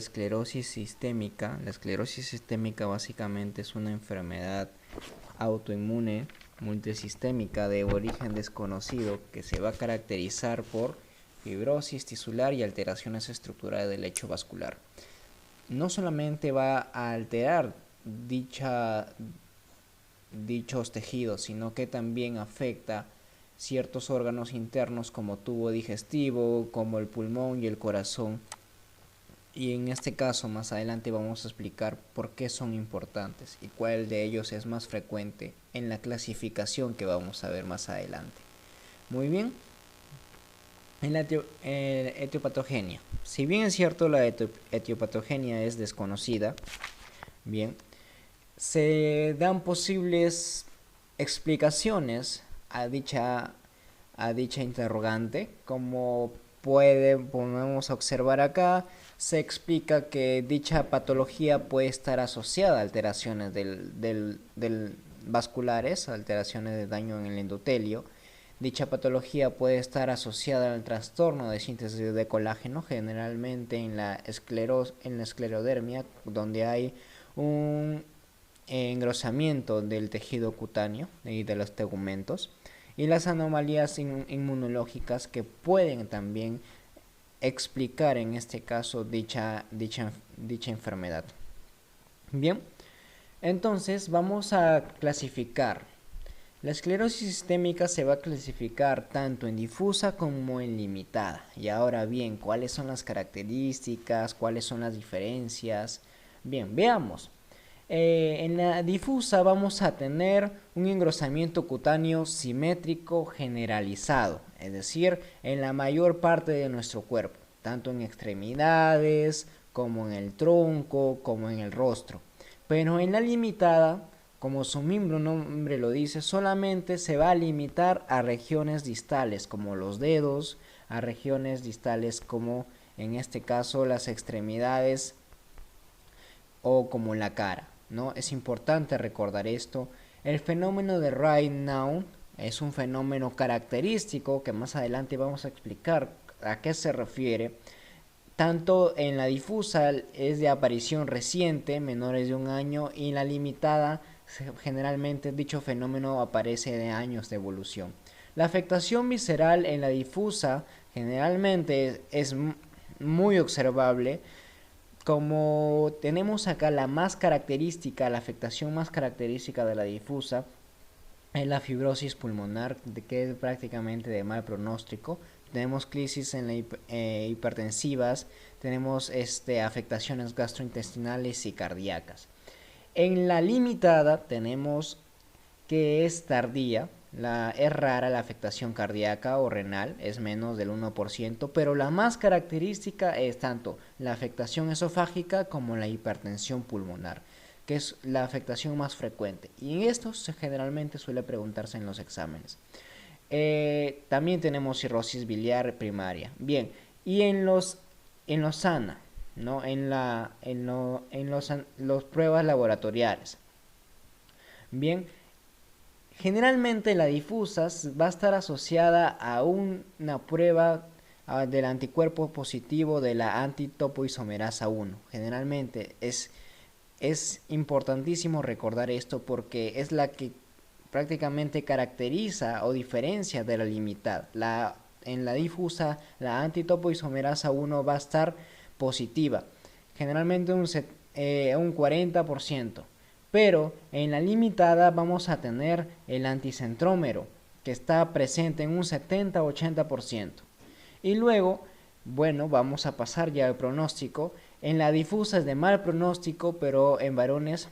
esclerosis sistémica. La esclerosis sistémica básicamente es una enfermedad autoinmune multisistémica de origen desconocido que se va a caracterizar por fibrosis tisular y alteraciones estructurales del lecho vascular. No solamente va a alterar dichos tejidos, sino que también afecta ciertos órganos internos como tubo digestivo, como el pulmón y el corazón. Y en este caso más adelante vamos a explicar por qué son importantes y cuál de ellos es más frecuente en la clasificación que vamos a ver más adelante. Muy bien. En la etiopatogenia. Si bien es cierto la etiopatogenia es desconocida, bien, se dan posibles explicaciones a dicha interrogante. Como podemos observar acá, se explica que dicha patología puede estar asociada a alteraciones del vasculares, alteraciones de daño en el endotelio. Dicha patología puede estar asociada al trastorno de síntesis de colágeno, generalmente en la esclerodermia, donde hay un engrosamiento del tejido cutáneo y de los tegumentos, y las anomalías inmunológicas que pueden también explicar en este caso dicha enfermedad. Bien, entonces vamos a clasificar. La esclerosis sistémica se va a clasificar tanto en difusa como en limitada. Y ahora bien, ¿cuáles son las características? ¿Cuáles son las diferencias? Bien, veamos. En la difusa vamos a tener un engrosamiento cutáneo simétrico generalizado, es decir, en la mayor parte de nuestro cuerpo, tanto en extremidades, como en el tronco, como en el rostro. Pero en la limitada, como su mismo nombre lo dice, solamente se va a limitar a regiones distales como los dedos, a regiones distales como en este caso las extremidades o como la cara, ¿no? Es importante recordar esto. El fenómeno de Raynaud es un fenómeno característico que más adelante vamos a explicar a qué se refiere. Tanto en la difusa es de aparición reciente, menores de un año, y en la limitada generalmente dicho fenómeno aparece de años de evolución. La afectación visceral en la difusa generalmente es muy observable. Como tenemos acá la afectación más característica de la difusa es la fibrosis pulmonar, que es prácticamente de mal pronóstico. Tenemos crisis en hipertensivas, tenemos afectaciones gastrointestinales y cardíacas. En la limitada tenemos que es tardía, es rara la afectación cardíaca o renal, es menos del 1%, pero la más característica es tanto la afectación esofágica como la hipertensión pulmonar, que es la afectación más frecuente. Y esto generalmente suele preguntarse en los exámenes. También tenemos cirrosis biliar primaria. Bien, y en los sana, ¿no? En los pruebas laboratoriales. Bien, generalmente la difusa va a estar asociada a una prueba del anticuerpo positivo de la antitopoisomerasa 1. Generalmente es importantísimo recordar esto porque es la que prácticamente caracteriza o diferencia de la limitada. En la difusa, la antitopoisomerasa 1 va a estar positiva, generalmente un 40%, pero en la limitada vamos a tener el anticentrómero, que está presente en un 70-80%. Y luego, bueno, vamos a pasar ya al pronóstico. En la difusa es de mal pronóstico, pero en varones,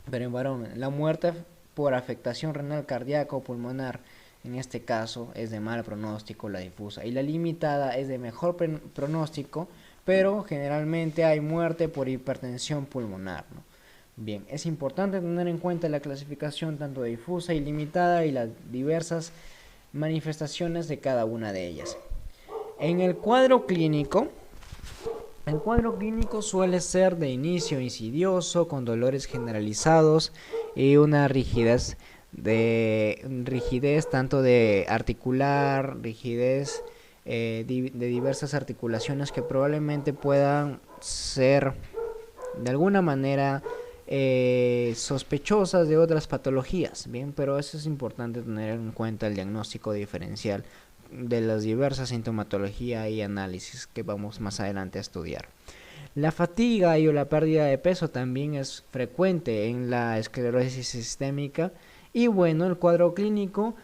la muerte por afectación renal, cardíaca o pulmonar, en este caso es de mal pronóstico la difusa. Y la limitada es de mejor pronóstico, pero generalmente hay muerte por hipertensión pulmonar, ¿no? Bien, es importante tener en cuenta la clasificación tanto de difusa y limitada y las diversas manifestaciones de cada una de ellas. En el cuadro clínico suele ser de inicio insidioso, con dolores generalizados y una rigidez tanto de articular, rigidez de diversas articulaciones que probablemente puedan ser de alguna manera sospechosas de otras patologías, bien, pero eso es importante tener en cuenta el diagnóstico diferencial de las diversas sintomatología y análisis que vamos más adelante a estudiar. La fatiga y o la pérdida de peso también es frecuente en la esclerosis sistémica. Y bueno, el cuadro clínico,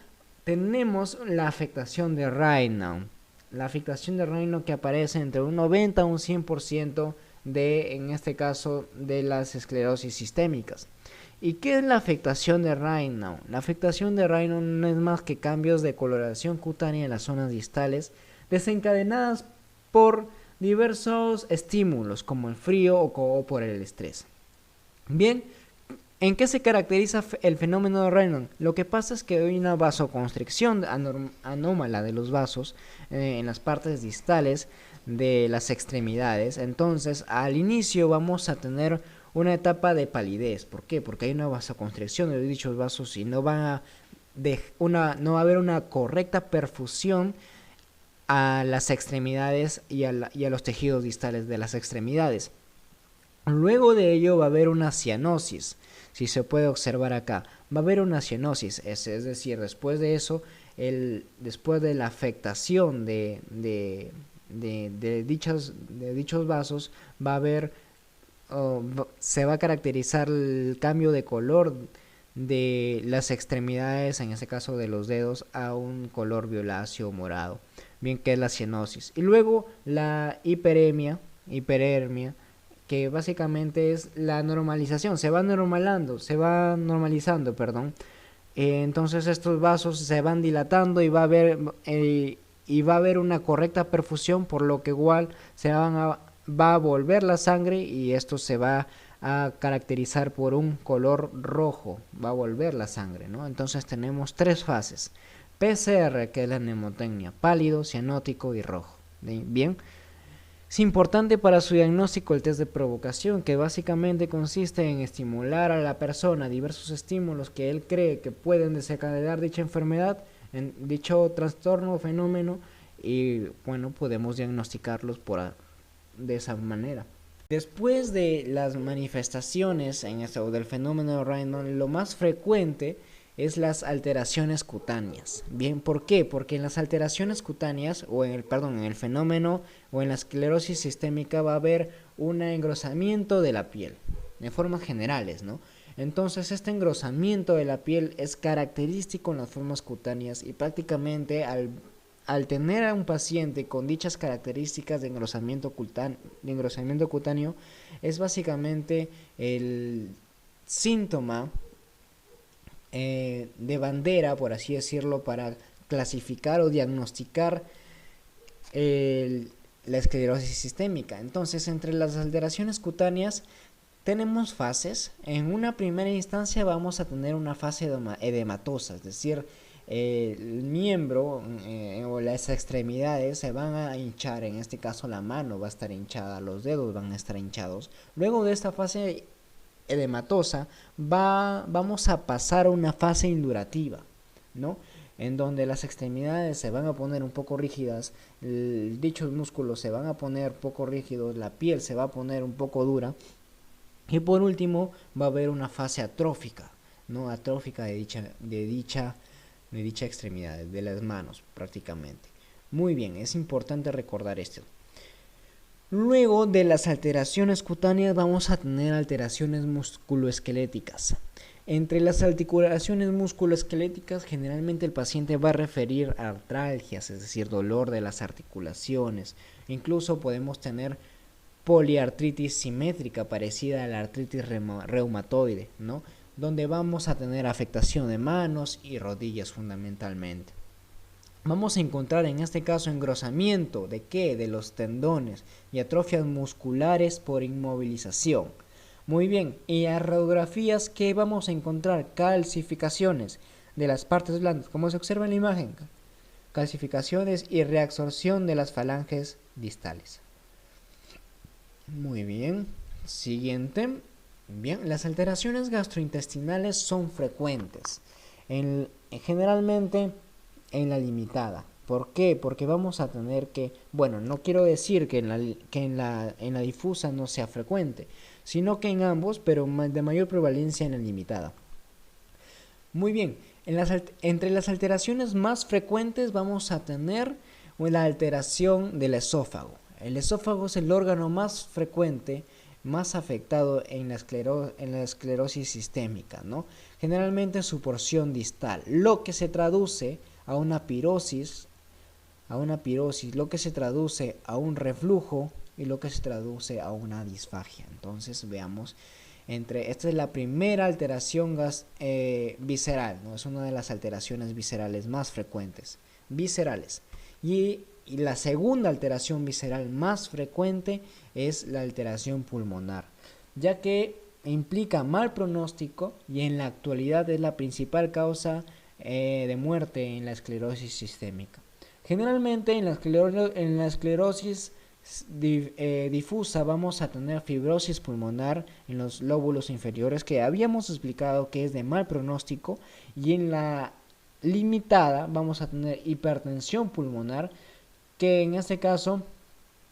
tenemos la afectación de Raynaud. La afectación de Raynaud que aparece entre un 90 a un 100% de, en este caso, de las esclerosis sistémicas. ¿Y qué es la afectación de Raynaud? La afectación de Raynaud no es más que cambios de coloración cutánea en las zonas distales desencadenadas por diversos estímulos como el frío o por el estrés. Bien, ¿en qué se caracteriza el fenómeno de Raynaud? Lo que pasa es que hay una vasoconstricción anómala de los vasos en las partes distales de las extremidades. Entonces, al inicio vamos a tener una etapa de palidez. ¿Por qué? Porque hay una vasoconstricción de dichos vasos y no va a haber una correcta perfusión a las extremidades y a los tejidos distales de las extremidades. Luego de ello va a haber una cianosis, si se puede observar acá, va a haber una cianosis, es decir, después de eso, después de la afectación de dichos vasos, va a haber, se va a caracterizar el cambio de color de las extremidades, en este caso de los dedos, a un color violáceo morado, bien, que es la cianosis. Y luego la hiperemia, que básicamente es la normalización, se va normalizando, perdón. Entonces estos vasos se van dilatando y va a haber una correcta perfusión, por lo que igual va a volver la sangre y esto se va a caracterizar por un color rojo, va a volver la sangre, ¿no? Entonces tenemos tres fases: PCR, que es la mnemotecnia, pálido, cianótico y rojo. Bien, es importante para su diagnóstico el test de provocación, que básicamente consiste en estimular a la persona diversos estímulos que él cree que pueden desencadenar dicha enfermedad, en dicho trastorno o fenómeno, y bueno, podemos diagnosticarlos de esa manera. Después de las manifestaciones del fenómeno de Raynaud, lo más frecuente es las alteraciones cutáneas. Bien, ¿por qué? Porque en las alteraciones cutáneas, en el fenómeno o en la esclerosis sistémica, va a haber un engrosamiento de la piel, de formas generales, ¿no? Entonces, este engrosamiento de la piel es característico en las formas cutáneas y prácticamente al tener a un paciente con dichas características de engrosamiento cutáneo, es básicamente el síntoma de bandera, por así decirlo, para clasificar o diagnosticar la esclerosis sistémica. Entonces, entre las alteraciones cutáneas tenemos fases. En una primera instancia vamos a tener una fase edematosa, es decir, el miembro o las extremidades se van a hinchar. En este caso la mano va a estar hinchada, los dedos van a estar hinchados. Luego de esta fase edematosa vamos a pasar a una fase indurativa, ¿no? En donde las extremidades se van a poner un poco rígidas, dichos músculos se van a poner poco rígidos, la piel se va a poner un poco dura, y por último va a haber una fase atrófica, ¿no? Atrófica de dicha extremidad, de las manos prácticamente. Muy bien, es importante recordar esto. Luego de las alteraciones cutáneas vamos a tener alteraciones musculoesqueléticas. Entre las articulaciones musculoesqueléticas generalmente el paciente va a referir a artralgias, es decir, dolor de las articulaciones. Incluso podemos tener poliartritis simétrica parecida a la artritis reumatoide, ¿no? Donde vamos a tener afectación de manos y rodillas fundamentalmente. Vamos a encontrar en este caso engrosamiento ¿de qué? De los tendones y atrofias musculares por inmovilización. Muy bien, y a radiografías, ¿qué vamos a encontrar? Calcificaciones de las partes blandas, como se observa en la imagen. Calcificaciones y reabsorción de las falanges distales. Muy bien, siguiente. Bien, las alteraciones gastrointestinales son frecuentes, generalmente en la limitada, ¿Por qué? Porque vamos a tener que, bueno, no quiero decir que en la difusa no sea frecuente, sino que en ambos, pero de mayor prevalencia en la limitada. Muy bien, entre las alteraciones más frecuentes vamos a tener la alteración del esófago. El esófago es el órgano más frecuente, más afectado en la esclerosis sistémica, ¿no? Generalmente en su porción distal, lo que se traduce a una pirosis, lo que se traduce a un reflujo y lo que se traduce a una disfagia. Entonces veamos. Esta es la primera alteración visceral, ¿no? Es una de las alteraciones viscerales más frecuentes, viscerales. Y la segunda alteración visceral más frecuente es la alteración pulmonar, ya que implica mal pronóstico y en la actualidad es la principal causa de muerte en la esclerosis sistémica. Generalmente en la esclerosis difusa vamos a tener fibrosis pulmonar en los lóbulos inferiores, que habíamos explicado que es de mal pronóstico, y en la limitada vamos a tener hipertensión pulmonar, que en este caso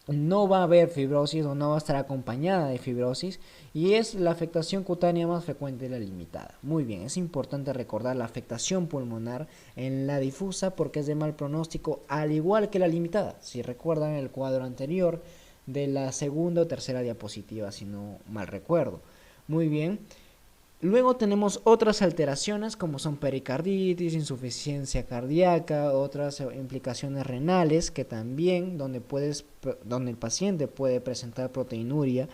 no va a haber fibrosis o no va a estar acompañada de fibrosis, y es la afectación cutánea más frecuente de la limitada. Muy bien, es importante recordar la afectación pulmonar en la difusa porque es de mal pronóstico, al igual que la limitada. Si recuerdan el cuadro anterior de la segunda o tercera diapositiva, si no mal recuerdo. Muy bien. Luego tenemos otras alteraciones como son pericarditis, insuficiencia cardíaca, otras implicaciones renales que también donde el paciente puede presentar proteinuria,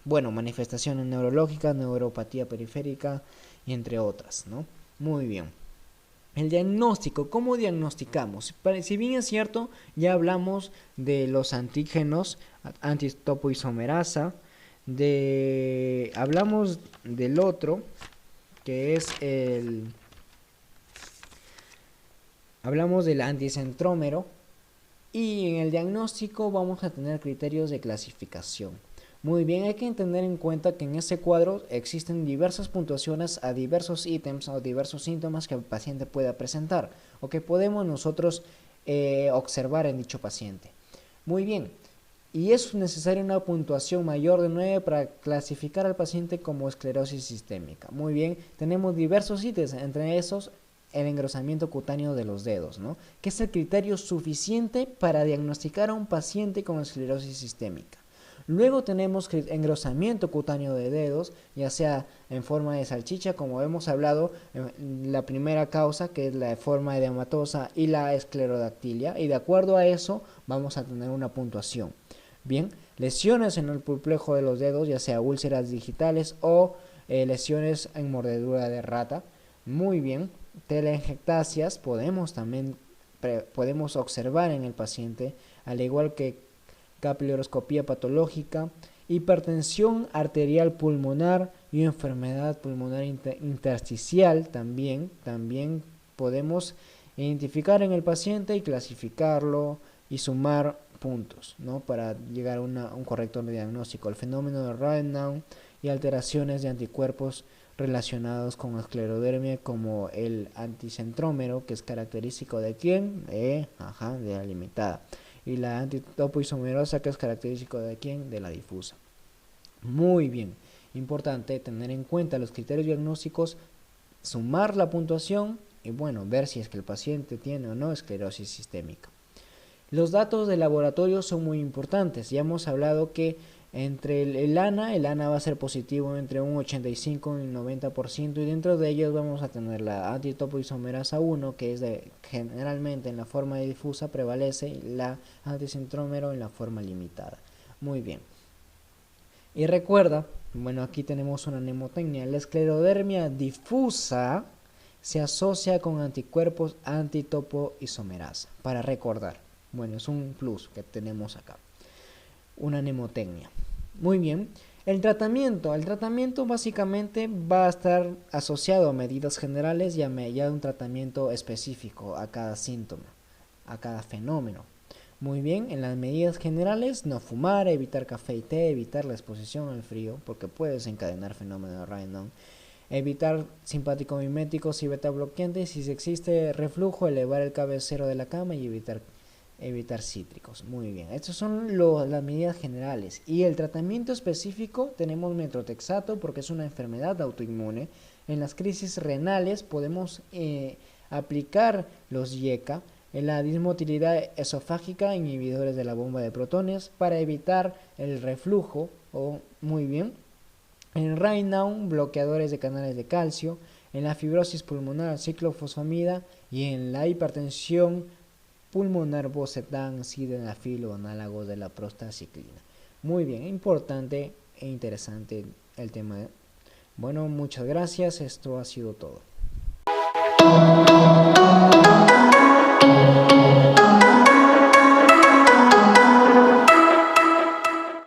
manifestaciones neurológicas, neuropatía periférica y entre otras, ¿no? Muy bien. El diagnóstico, ¿cómo diagnosticamos? Si bien es cierto, ya hablamos de los antígenos antitopoisomerasa, hablamos del otro, que es hablamos del anticentrómero, y en el diagnóstico vamos a tener criterios de clasificación. Muy bien, hay que tener en cuenta que en ese cuadro existen diversas puntuaciones a diversos ítems o diversos síntomas que el paciente pueda presentar o que podemos nosotros observar en dicho paciente. Muy bien, y es necesaria una puntuación mayor de 9 para clasificar al paciente como esclerosis sistémica. Muy bien, tenemos diversos ítems, entre esos el engrosamiento cutáneo de los dedos, ¿no? Que es el criterio suficiente para diagnosticar a un paciente con esclerosis sistémica. Luego tenemos engrosamiento cutáneo de dedos, ya sea en forma de salchicha, como hemos hablado, la primera causa, que es la forma edematosa, y la esclerodactilia, y de acuerdo a eso vamos a tener una puntuación. Bien, lesiones en el pulpejo de los dedos, ya sea úlceras digitales o lesiones en mordedura de rata. Muy bien, telangiectasias podemos observar en el paciente, al igual que capiloroscopía patológica, hipertensión arterial pulmonar y enfermedad pulmonar intersticial también podemos identificar en el paciente y clasificarlo y sumar puntos, ¿no? Para llegar a un correcto diagnóstico. El fenómeno de Raynaud y alteraciones de anticuerpos relacionados con esclerodermia, como el anticentrómero, que es característico de ¿quién? De la limitada, y la antitopoisomerosa, que es característico de ¿quién? De la difusa. Muy bien, importante tener en cuenta los criterios diagnósticos, sumar la puntuación y bueno, ver si es que el paciente tiene o no esclerosis sistémica. Los datos de laboratorio son muy importantes. Ya hemos hablado que entre el ANA va a ser positivo entre un 85 y un 90%, y dentro de ellos vamos a tener la antitopoisomerasa 1, que es generalmente en la forma difusa prevalece, la anticentrómero en la forma limitada. Muy bien. Y recuerda, bueno, aquí tenemos una mnemotecnia, la esclerodermia difusa se asocia con anticuerpos antitopoisomerasa, para recordar. Bueno, es un plus que tenemos acá. Una mnemotecnia. Muy bien. El tratamiento básicamente va a estar asociado a medidas generales y a un tratamiento específico a cada síntoma, a cada fenómeno. Muy bien, en las medidas generales, no fumar, evitar café y té, evitar la exposición al frío, porque puede desencadenar fenómeno de Raynaud. evitar simpático miméticos y beta bloqueantes. Si existe reflujo, elevar el cabecero de la cama y evitar cítricos. Muy bien, estas son las medidas generales. Y el tratamiento específico, tenemos metrotexato porque es una enfermedad autoinmune. En las crisis renales podemos aplicar los YECA. En la dismotilidad esofágica, inhibidores de la bomba de protones para evitar el reflujo. Muy bien. En Raynaud, bloqueadores de canales de calcio. En la fibrosis pulmonar, ciclofosfamida. Y en la hipertensión pulmonar, bocetan, sildenafil o análogos de la prostacyclina. Muy bien, importante e interesante el tema. Bueno, muchas gracias. Esto ha sido todo.